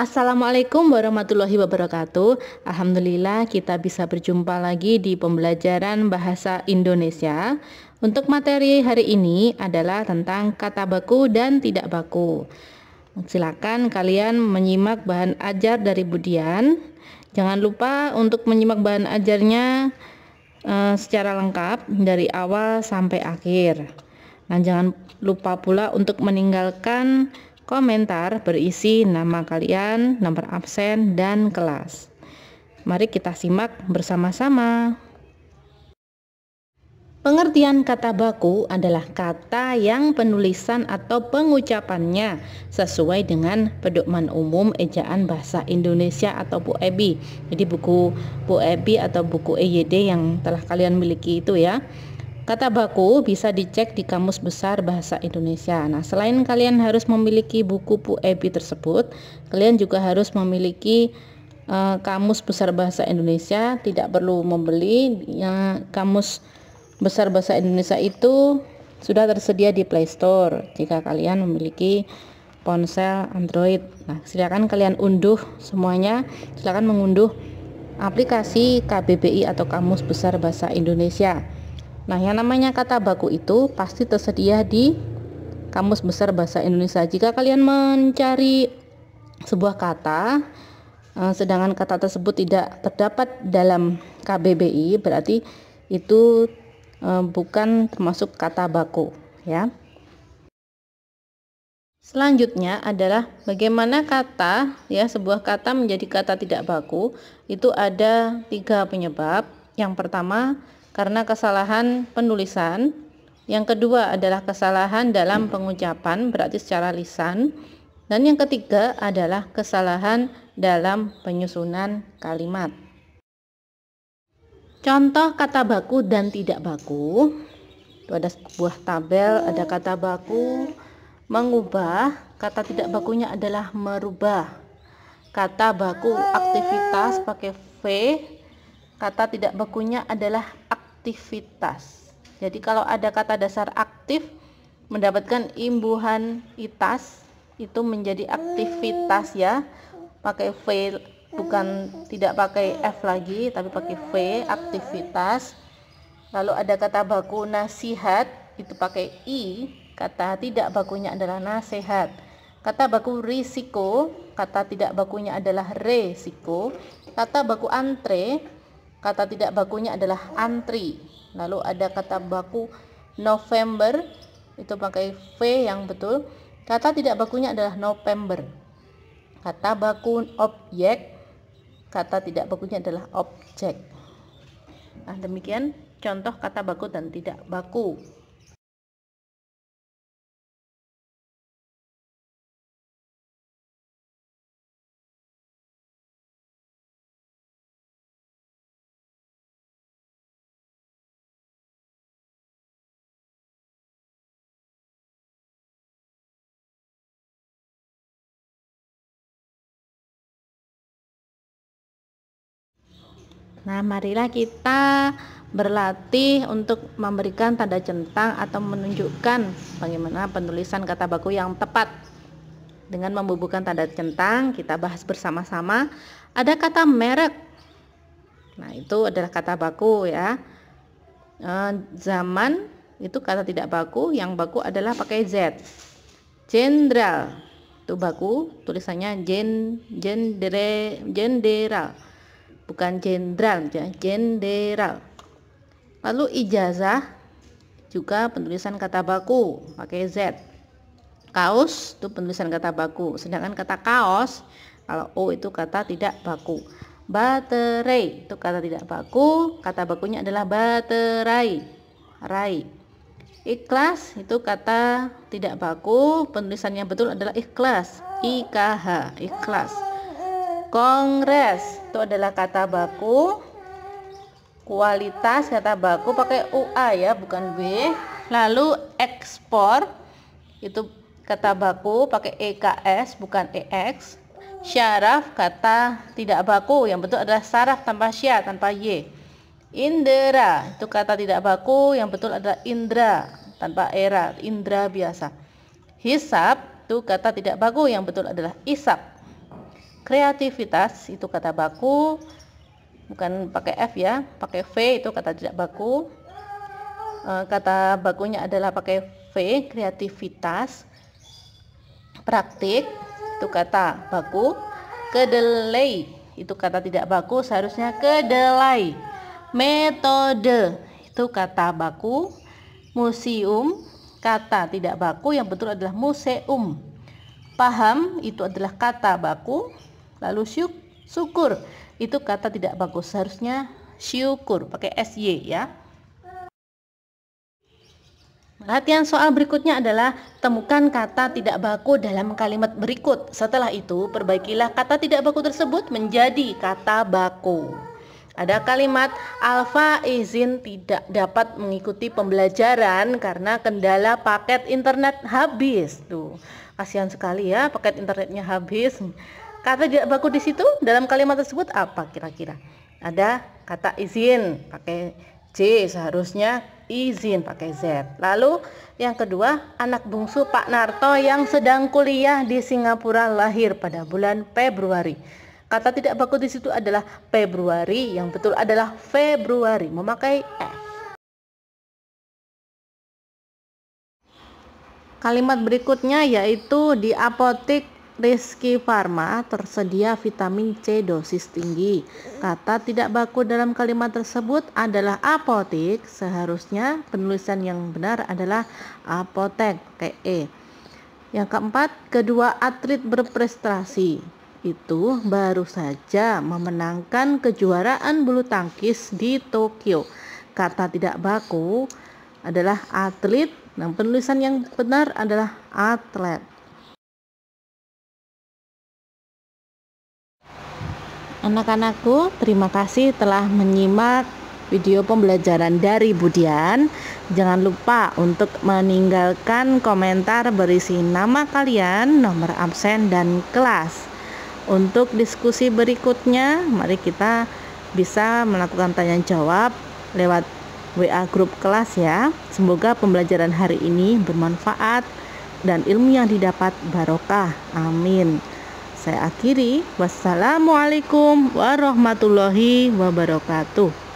Assalamualaikum warahmatullahi wabarakatuh. Alhamdulillah kita bisa berjumpa lagi di pembelajaran bahasa Indonesia. Untuk materi hari ini adalah tentang kata baku dan tidak baku. Silakan kalian menyimak bahan ajar dari Budian. Jangan lupa untuk menyimak bahan ajarnya secara lengkap dari awal sampai akhir. Nah, jangan lupa pula untuk meninggalkan komentar berisi nama kalian, nomor absen, dan kelas. Mari kita simak bersama-sama. Pengertian kata baku adalah kata yang penulisan atau pengucapannya sesuai dengan pedoman umum ejaan bahasa Indonesia atau Bu Ebi. Jadi buku Bu Ebi atau buku EYD yang telah kalian miliki itu ya. Kata baku bisa dicek di Kamus Besar Bahasa Indonesia. Nah, selain kalian harus memiliki buku Bu Ebi tersebut, kalian juga harus memiliki Kamus Besar Bahasa Indonesia. Tidak perlu membeli. Kamus Besar Bahasa Indonesia itu sudah tersedia di Play Store jika kalian memiliki ponsel Android. Nah, silakan kalian unduh semuanya. Silakan mengunduh aplikasi KBBI atau Kamus Besar Bahasa Indonesia. Nah, yang namanya kata baku itu pasti tersedia di Kamus Besar Bahasa Indonesia. Jika kalian mencari sebuah kata, sedangkan kata tersebut tidak terdapat dalam KBBI, berarti itu bukan termasuk kata baku, ya. Selanjutnya adalah bagaimana kata, ya, sebuah kata menjadi kata tidak baku. Itu ada 3 penyebab. Yang pertama, karena kesalahan penulisan. Yang kedua adalah kesalahan dalam pengucapan, berarti secara lisan. Dan yang ketiga adalah kesalahan dalam penyusunan kalimat. Contoh kata baku dan tidak baku. Itu ada sebuah tabel, ada kata baku mengubah, kata tidak bakunya adalah merubah. Kata baku aktivitas pakai V, kata tidak bakunya adalah aktivitas. Jadi kalau ada kata dasar aktif mendapatkan imbuhan itas, itu menjadi aktivitas ya. Pakai V, bukan tidak pakai F lagi tapi pakai V, aktivitas. Lalu ada kata baku nasihat, itu pakai I, kata tidak bakunya adalah nasihat. Kata baku risiko, kata tidak bakunya adalah resiko. Kata baku antre, kata tidak bakunya adalah antri. Lalu ada kata baku November, itu pakai V yang betul. Kata tidak bakunya adalah November. Kata baku objek, kata tidak bakunya adalah objek. Nah, demikian contoh kata baku dan tidak baku. Nah, marilah kita berlatih untuk memberikan tanda centang atau menunjukkan bagaimana penulisan kata baku yang tepat. Dengan membubuhkan tanda centang, kita bahas bersama-sama. Ada kata merek. Nah, itu adalah kata baku ya. Zaman itu kata tidak baku, yang baku adalah pakai Z. Jenderal itu baku, tulisannya jenderal. Bukan jenderal, jenderal. Lalu ijazah juga penulisan kata baku pakai Z. Kaos itu penulisan kata baku, sedangkan kata kaos kalau O itu kata tidak baku. Baterai itu kata tidak baku, kata bakunya adalah baterai. Rai. Ikhlas itu kata tidak baku, penulisannya betul adalah ikhlas. IKH, ikhlas. Kongres itu adalah kata baku. Kualitas kata baku pakai UA ya, bukan B. Lalu ekspor itu kata baku pakai EKS bukan EX. Syaraf kata tidak baku, yang betul adalah saraf tanpa sya, tanpa Y. Indera itu kata tidak baku, yang betul adalah indra tanpa era, indra biasa. Hisab itu kata tidak baku, yang betul adalah isap. Kreativitas itu kata baku, bukan pakai F ya, pakai V itu kata tidak baku. Kata bakunya adalah pakai V, kreativitas. Praktik itu kata baku. Kedelai itu kata tidak baku, seharusnya kedelai. Metode itu kata baku. Museum kata tidak baku, yang betul adalah museum. Paham itu adalah kata baku. Lalu syukur itu kata tidak baku, seharusnya syukur, pakai SY ya. Latihan soal berikutnya adalah temukan kata tidak baku dalam kalimat berikut. Setelah itu, perbaikilah kata tidak baku tersebut menjadi kata baku. Ada kalimat Alfa izin tidak dapat mengikuti pembelajaran karena kendala paket internet habis. Tuh, kasihan sekali ya, paket internetnya habis. Kata tidak baku di situ dalam kalimat tersebut apa kira-kira? Ada kata izin pakai J, seharusnya izin pakai Z. Lalu yang kedua, anak bungsu Pak Narto yang sedang kuliah di Singapura lahir pada bulan Februari. Kata tidak baku di situ adalah Februari, yang betul adalah Februari, memakai F. Kalimat berikutnya yaitu di apotek Rizky Pharma tersedia vitamin C dosis tinggi. Kata tidak baku dalam kalimat tersebut adalah apotek, seharusnya penulisan yang benar adalah apotek, pakai E. Yang keempat, kedua atlet berprestasi itu baru saja memenangkan kejuaraan bulu tangkis di Tokyo. Kata tidak baku adalah atlet, dan penulisan yang benar adalah atlet. Anak-anakku, terima kasih telah menyimak video pembelajaran dari Budian. Jangan lupa untuk meninggalkan komentar berisi nama kalian, nomor absen, dan kelas. Untuk diskusi berikutnya, mari kita bisa melakukan tanya jawab lewat WA grup kelas ya. Semoga pembelajaran hari ini bermanfaat dan ilmu yang didapat barokah. Amin. Saya akhiri. Wassalamualaikum warahmatullahi wabarakatuh.